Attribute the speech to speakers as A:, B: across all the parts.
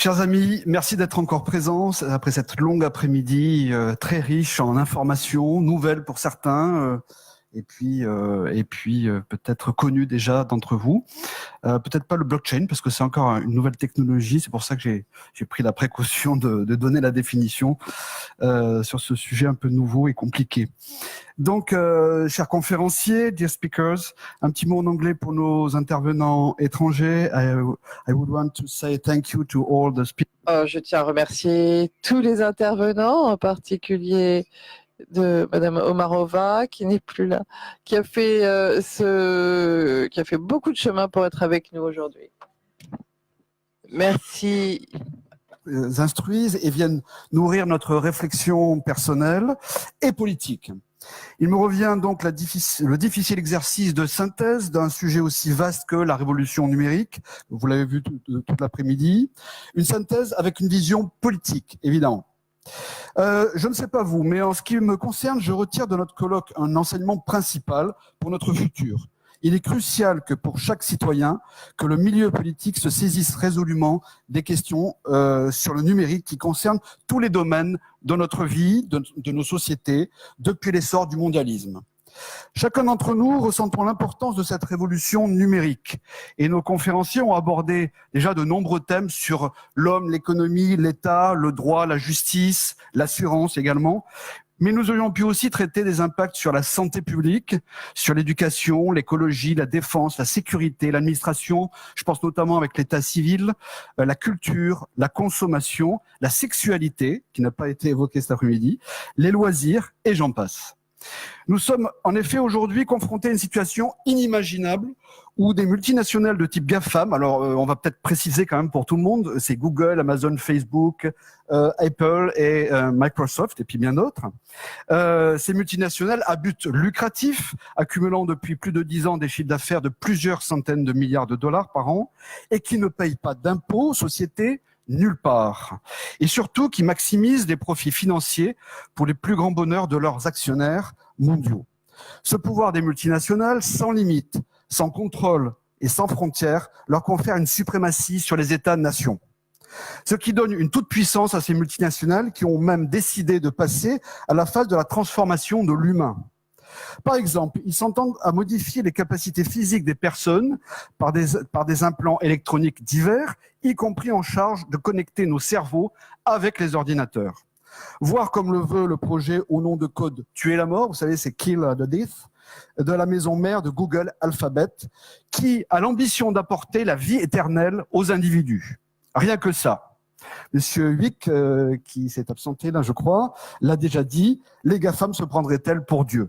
A: Chers amis, merci d'être encore présents après cette longue après-midi très riche en informations, nouvelles pour certains, et puis peut-être connues déjà d'entre vous. Peut-être pas le blockchain, parce que c'est encore une nouvelle technologie, c'est pour ça que j'ai pris la précaution de donner la définition sur ce sujet un peu nouveau et compliqué. Donc, chers conférenciers, dear speakers, un petit mot en anglais pour nos intervenants étrangers. I would want to say thank you to all the speakers.
B: Je tiens à remercier tous les intervenants, en particulier de Madame Omarova, qui n'est plus là, qui a fait beaucoup de chemin pour être avec nous aujourd'hui. Merci.
A: Instruisent et viennent nourrir notre réflexion personnelle et politique. Il me revient donc le difficile exercice de synthèse d'un sujet aussi vaste que la révolution numérique. Vous l'avez vu toute l'après-midi. Une synthèse avec une vision politique, évidemment. Je ne sais pas vous, mais en ce qui me concerne, je retire de notre colloque un enseignement principal pour notre futur. Il est crucial que pour chaque citoyen, que le milieu politique se saisisse résolument des questions sur le numérique qui concernent tous les domaines de notre vie, de nos sociétés, depuis l'essor du mondialisme. Chacun d'entre nous ressentons l'importance de cette révolution numérique et nos conférenciers ont abordé déjà de nombreux thèmes sur l'homme, l'économie, l'État, le droit, la justice, l'assurance également. Mais nous aurions pu aussi traiter des impacts sur la santé publique, sur l'éducation, l'écologie, la défense, la sécurité, l'administration. Je pense notamment avec l'état civil, la culture, la consommation, la sexualité, qui n'a pas été évoquée cet après-midi, les loisirs et j'en passe. Nous sommes en effet aujourd'hui confrontés à une situation inimaginable où des multinationales de type GAFAM, alors on va peut-être préciser quand même pour tout le monde, c'est Google, Amazon, Facebook, Apple et Microsoft et puis bien d'autres. Ces multinationales à but lucratif, accumulant depuis plus de 10 ans des chiffres d'affaires de plusieurs centaines de milliards de dollars par an et qui ne payent pas d'impôts aux sociétés nulle part. Et surtout qui maximisent des profits financiers pour les plus grands bonheurs de leurs actionnaires mondiaux. Ce pouvoir des multinationales, sans limite, sans contrôle et sans frontières, leur confère une suprématie sur les États-nations. Ce qui donne une toute-puissance à ces multinationales qui ont même décidé de passer à la phase de la transformation de l'humain. Par exemple, ils s'entendent à modifier les capacités physiques des personnes par des implants électroniques divers, y compris en charge de connecter nos cerveaux avec les ordinateurs. Voire comme le veut le projet au nom de code Tuer la mort, vous savez, c'est Kill the Death, de la maison mère de Google Alphabet, qui a l'ambition d'apporter la vie éternelle aux individus. Rien que ça. Monsieur Huyck, qui s'est absenté là, je crois, l'a déjà dit, les GAFAM se prendraient-elles pour Dieu?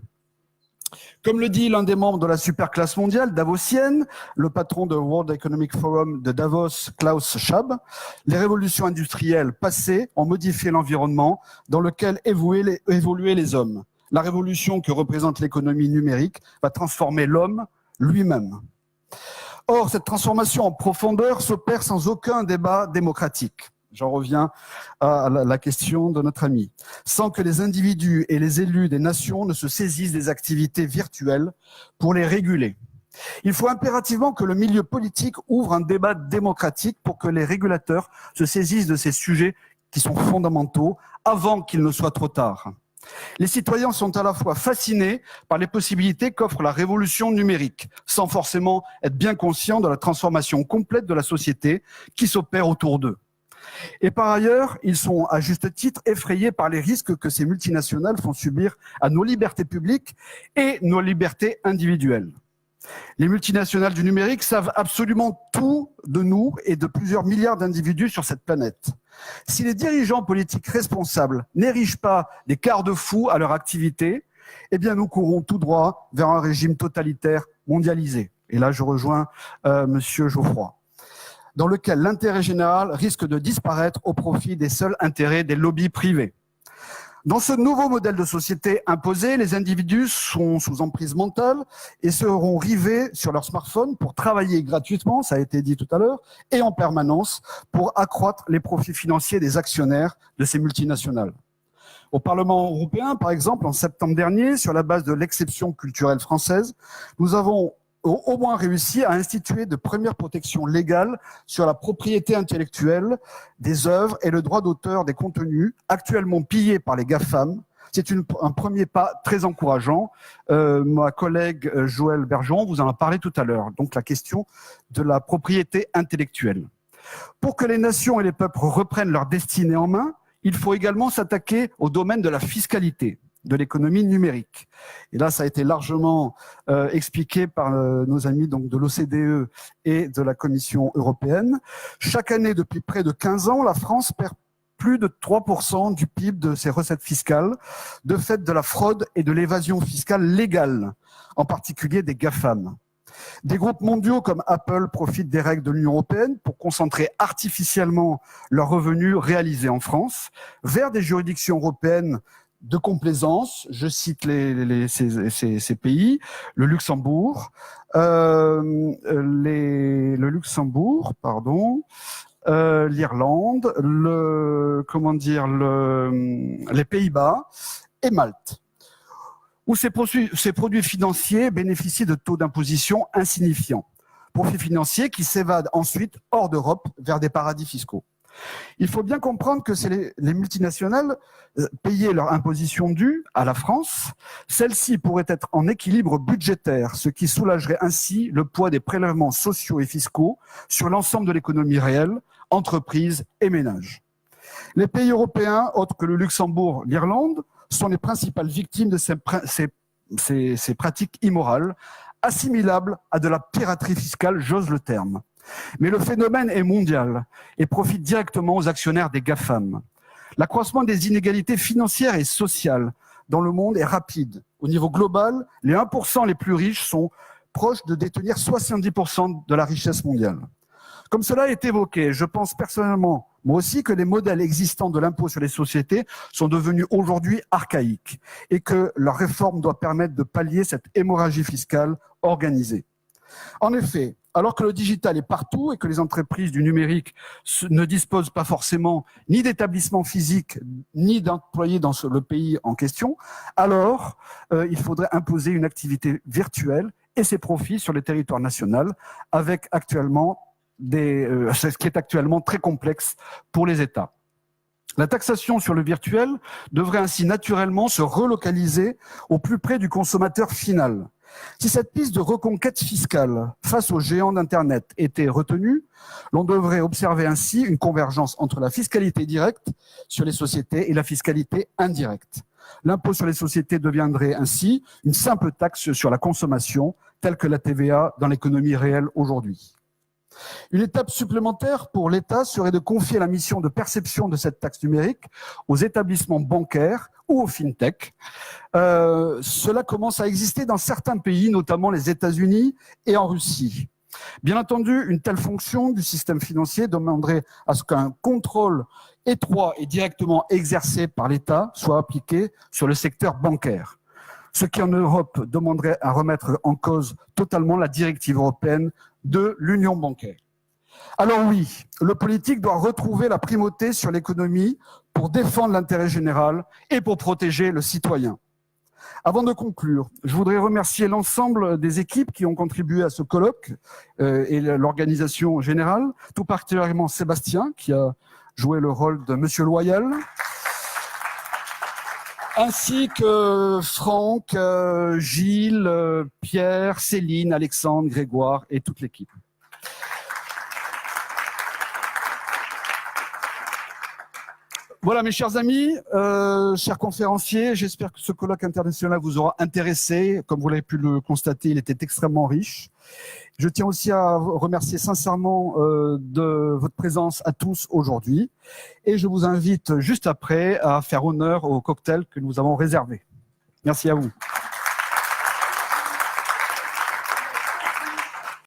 A: Comme le dit l'un des membres de la superclasse mondiale, davosienne, le patron de World Economic Forum de Davos, Klaus Schwab, les révolutions industrielles passées ont modifié l'environnement dans lequel évoluaient les hommes. La révolution que représente l'économie numérique va transformer l'homme lui-même. Or, cette transformation en profondeur s'opère sans aucun débat démocratique. J'en reviens à la question de notre ami. Sans que les individus et les élus des nations ne se saisissent des activités virtuelles pour les réguler. Il faut impérativement que le milieu politique ouvre un débat démocratique pour que les régulateurs se saisissent de ces sujets qui sont fondamentaux avant qu'il ne soit trop tard. Les citoyens sont à la fois fascinés par les possibilités qu'offre la révolution numérique, sans forcément être bien conscients de la transformation complète de la société qui s'opère autour d'eux. Et par ailleurs, ils sont à juste titre effrayés par les risques que ces multinationales font subir à nos libertés publiques et nos libertés individuelles. Les multinationales du numérique savent absolument tout de nous et de plusieurs milliards d'individus sur cette planète. Si les dirigeants politiques responsables n'érigent pas des garde-fous à leur activité, eh bien nous courons tout droit vers un régime totalitaire mondialisé. Et là, je rejoins Monsieur Geoffroy, dans lequel l'intérêt général risque de disparaître au profit des seuls intérêts des lobbies privés. Dans ce nouveau modèle de société imposé, les individus sont sous emprise mentale et seront rivés sur leur smartphone pour travailler gratuitement, ça a été dit tout à l'heure, et en permanence pour accroître les profits financiers des actionnaires de ces multinationales. Au Parlement européen, par exemple, en septembre dernier, sur la base de l'exception culturelle française, nous avons au moins réussi à instituer de premières protections légales sur la propriété intellectuelle des œuvres et le droit d'auteur des contenus actuellement pillés par les GAFAM. C'est un premier pas très encourageant. Ma collègue Joëlle Bergeron vous en a parlé tout à l'heure. Donc la question de la propriété intellectuelle. Pour que les nations et les peuples reprennent leur destinée en main, il faut également s'attaquer au domaine de la fiscalité, de l'économie numérique. Et là, ça a été largement expliqué par nos amis donc, de l'OCDE et de la Commission européenne. Chaque année, depuis près de 15 ans, la France perd plus de 3% du PIB de ses recettes fiscales, de fait de la fraude et de l'évasion fiscale légale, en particulier des GAFAM. Des groupes mondiaux comme Apple profitent des règles de l'Union européenne pour concentrer artificiellement leurs revenus réalisés en France vers des juridictions européennes de complaisance. Je cite ces pays, le Luxembourg, l'Irlande, les Pays-Bas et Malte, où ces produits financiers bénéficient de taux d'imposition insignifiants. Profits financiers qui s'évadent ensuite hors d'Europe vers des paradis fiscaux. Il faut bien comprendre que c'est les multinationales payaient leur imposition due à la France. Celle-ci pourrait être en équilibre budgétaire, ce qui soulagerait ainsi le poids des prélèvements sociaux et fiscaux sur l'ensemble de l'économie réelle, entreprises et ménages. Les pays européens, autres que le Luxembourg, l'Irlande, sont les principales victimes de ces pratiques immorales, assimilables à de la piraterie fiscale, j'ose le terme. Mais le phénomène est mondial et profite directement aux actionnaires des GAFAM. L'accroissement des inégalités financières et sociales dans le monde est rapide. Au niveau global, les 1% les plus riches sont proches de détenir 70% de la richesse mondiale. Comme cela est évoqué, je pense personnellement, moi aussi, que les modèles existants de l'impôt sur les sociétés sont devenus aujourd'hui archaïques et que leur réforme doit permettre de pallier cette hémorragie fiscale organisée. En effet, alors que le digital est partout et que les entreprises du numérique ne disposent pas forcément ni d'établissements physiques ni d'employés dans le pays en question, alors il faudrait imposer une activité virtuelle et ses profits sur le territoire national, avec actuellement ce qui est actuellement très complexe pour les États. La taxation sur le virtuel devrait ainsi naturellement se relocaliser au plus près du consommateur final. Si cette piste de reconquête fiscale face aux géants d'Internet était retenue, l'on devrait observer ainsi une convergence entre la fiscalité directe sur les sociétés et la fiscalité indirecte. L'impôt sur les sociétés deviendrait ainsi une simple taxe sur la consommation, telle que la TVA dans l'économie réelle aujourd'hui. Une étape supplémentaire pour l'État serait de confier la mission de perception de cette taxe numérique aux établissements bancaires ou aux fintech. Cela commence à exister dans certains pays, notamment les États-Unis et en Russie. Bien entendu, une telle fonction du système financier demanderait à ce qu'un contrôle étroit et directement exercé par l'État soit appliqué sur le secteur bancaire. Ce qui en Europe demanderait à remettre en cause totalement la directive européenne de l'union bancaire. Alors oui, le politique doit retrouver la primauté sur l'économie pour défendre l'intérêt général et pour protéger le citoyen. Avant de conclure, je voudrais remercier l'ensemble des équipes qui ont contribué à ce colloque et l'organisation générale, tout particulièrement Sébastien qui a joué le rôle de Monsieur Loyal, ainsi que Franck, Gilles, Pierre, Céline, Alexandre, Grégoire et toute l'équipe. Voilà mes chers amis, chers conférenciers, j'espère que ce colloque international vous aura intéressé. Comme vous l'avez pu le constater, il était extrêmement riche. Je tiens aussi à remercier sincèrement de votre présence à tous aujourd'hui. Et je vous invite juste après à faire honneur au cocktail que nous avons réservé. Merci à vous.